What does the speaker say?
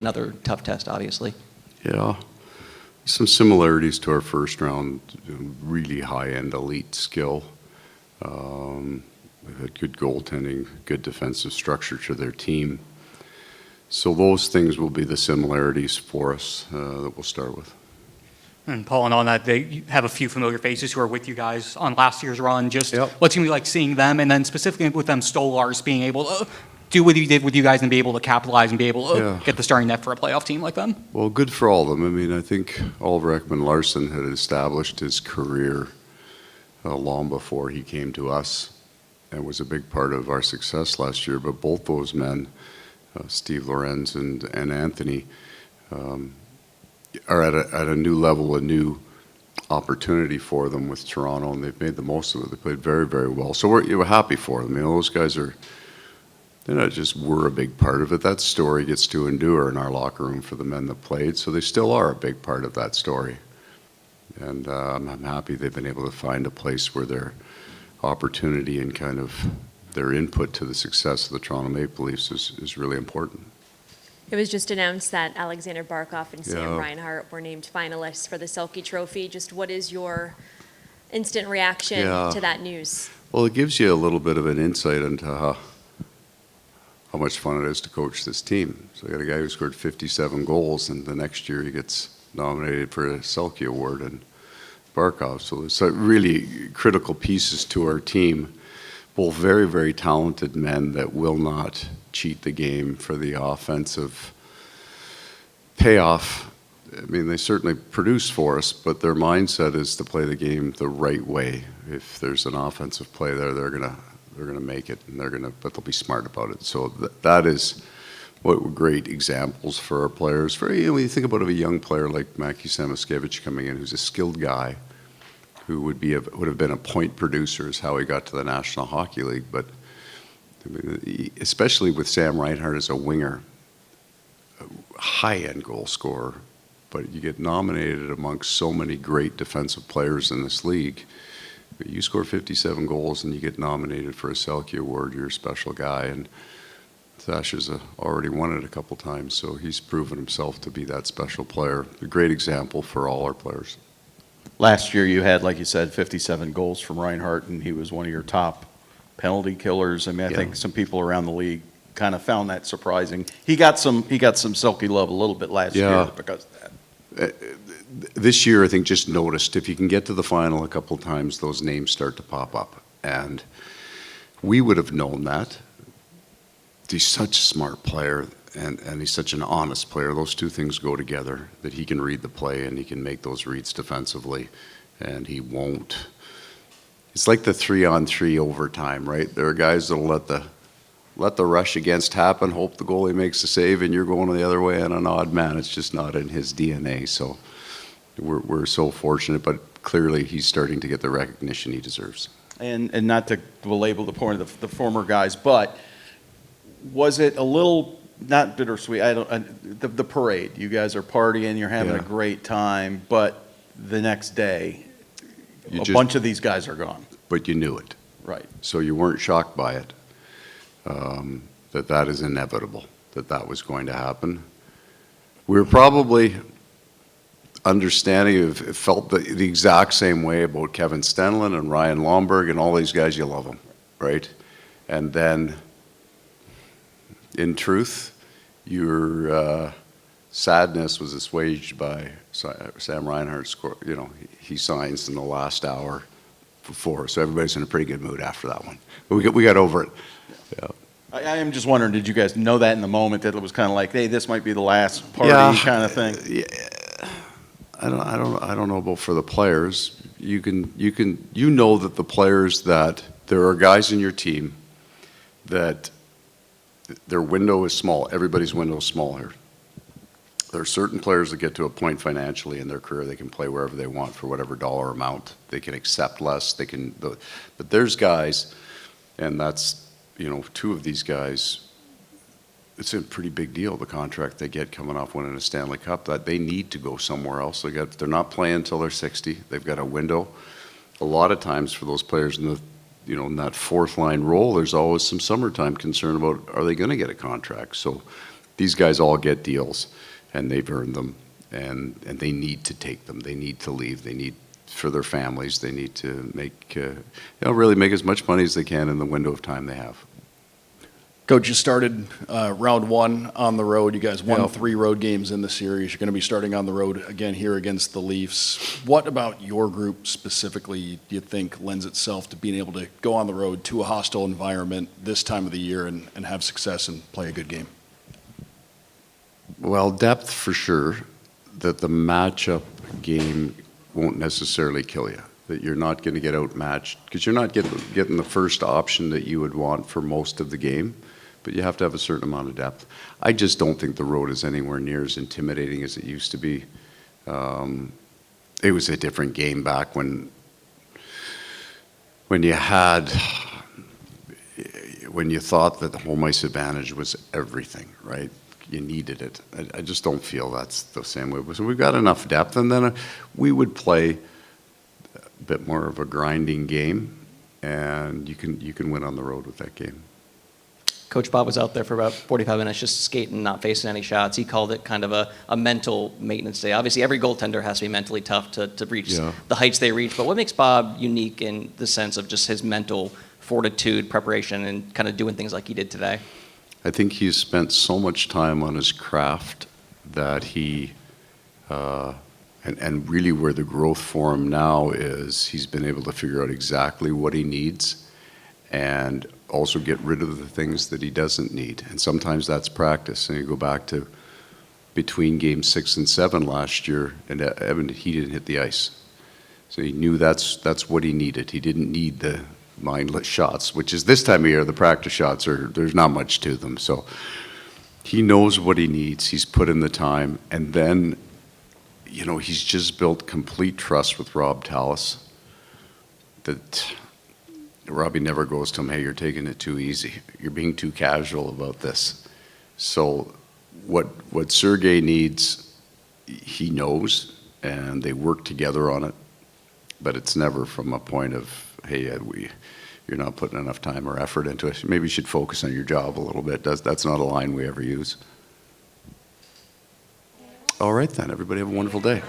another tough test, obviously. Yeah, some similarities to our first round, really high-end elite skill. They've had good goaltending, good defensive structure to their team. So those things will be the similarities for us that we'll start with. And Paul, and on that, they have a few familiar faces who are with you guys on last year's run. Just Yep. what's going to be like seeing them, and then specifically with them Stolars being able to do what you did with you guys and be able to capitalize and be able to get the starting net for a playoff team like them? Well, good for all of them. I mean, I think Oliver Ekman-Larsson had established his career long before he came to us and was a big part of our success last year. But both those men, Steve Lorenz and Anthony, are at a new level, a new opportunity for them with Toronto, and they've made the most of it. They played very, very well. So we're happy for them. You know, those guys are, they're not just we're a big part of it. That story gets to endure in our locker room for the men that played, so they still are a big part of that story. And I'm happy they've been able to find a place where their opportunity and kind of their input to the success of the Toronto Maple Leafs is really important. It was just announced that Aleksander Barkov and Sam Reinhart were named finalists for the Selke Trophy. Just what is your instant reaction to that news? Well, it gives you a little bit of an insight into how much fun it is to coach this team. So you got a guy who scored 57 goals, and the next year he gets nominated for a Selke Award and Barkov. So it's really critical pieces to our team. Both very, very talented men that will not cheat the game for the offensive payoff. I mean, they certainly produce for us, but their mindset is to play the game the right way. If there's an offensive play there, they're gonna make it, and but they'll be smart about it. So that is what were great examples for our players. When you think about a young player like Mackie Samoskevich coming in, who's a skilled guy, who would have been a point producer, is how he got to the National Hockey League. But especially with Sam Reinhart as a winger, a high-end goal scorer, but you get nominated amongst so many great defensive players in this league. You score 57 goals and you get nominated for a Selke Award, you're a special guy. And Sasha's already won it a couple times, so he's proven himself to be that special player. A great example for all our players. Last year you had, like you said, 57 goals from Reinhart, and he was one of your top penalty killers. I mean, I think some people around the league kind of found that surprising. He got some Selke love a little bit last year because of that. This year, I think, just noticed if you can get to the final a couple of times, those names start to pop up. And we would have known that. He's such a smart player, and he's such an honest player. Those two things go together, that he can read the play and he can make those reads defensively, and he won't. It's like the 3-on-3 overtime, right? There are guys that'll let the rush against happen, hope the goalie makes a save, and you're going the other way, and an odd man. It's just not in his DNA. So we're so fortunate, but clearly he's starting to get the recognition he deserves. And not to belabor the point of the former guys, but was it a little, not bittersweet, the parade, you guys are partying, you're having a great time, but the next day, bunch of these guys are gone. But you knew it. Right. So you weren't shocked by it, that is inevitable, that was going to happen. We were probably understanding, felt the exact same way about Kevin Stenlund and Ryan Lomberg and all these guys. You love them, right? And then, in truth, your sadness was assuaged by Sam Reinhart's score. You know, he signs in the last hour before, so everybody's in a pretty good mood after that one. But we got over it. Yeah. I am just wondering, did you guys know that in the moment, that it was kind of like, hey, this might be the last party kind of thing? Yeah. I don't know about for the players. You know that the players, that there are guys in your team that their window is small. Everybody's window is small here. There are certain players that get to a point financially in their career they can play wherever they want for whatever dollar amount. They can accept less. But there's guys, and that's, you know, two of these guys. It's a pretty big deal, the contract they get coming off winning a Stanley Cup, that they need to go somewhere else. They're not playing until they're 60. They've got a window. A lot of times for those players in that fourth line role, there's always some summertime concern about, are they going to get a contract? So these guys all get deals, and they've earned them, and they need to take them. They need to leave. They need, for their families, they need to make, really make as much money as they can in the window of time they have. Coach, you started round one on the road. You guys won Yeah. 3 road games in the series. You're going to be starting on the road again here against the Leafs. What about your group specifically do you think lends itself to being able to go on the road to a hostile environment this time of the year and have success and play a good game? Well, depth for sure, that the matchup game won't necessarily kill you, that you're not going to get outmatched, because you're not getting the first option that you would want for most of the game, but you have to have a certain amount of depth. I just don't think the road is anywhere near as intimidating as it used to be. It was a different game back when you thought that the home ice advantage was everything, right? You needed it. I just don't feel that's the same way. So we've got enough depth, and then we would play a bit more of a grinding game, and you can win on the road with that game. Coach Bob was out there for about 45 minutes just skating, not facing any shots. He called it kind of a mental maintenance day. Obviously, every goaltender has to be mentally tough to reach the heights they reach. But what makes Bob unique in the sense of just his mental fortitude, preparation, and kind of doing things like he did today? I think he's spent so much time on his craft that he, and really where the growth for him now is, he's been able to figure out exactly what he needs and also get rid of the things that he doesn't need. And sometimes that's practice. And you go back to between games 6 and 7 last year, and Evan, he didn't hit the ice. So he knew that's what he needed. He didn't need the mindless shots, which is this time of year, the practice shots there's not much to them. So he knows what he needs. He's put in the time. And then, he's just built complete trust with Rob Tallis that Robbie never goes to him, hey, you're taking it too easy. You're being too casual about this. So what Sergei needs, he knows, and they work together on it. But it's never from a point of, hey, you're not putting enough time or effort into it. Maybe you should focus on your job a little bit. That's not a line we ever use. All right, then. Everybody have a wonderful day.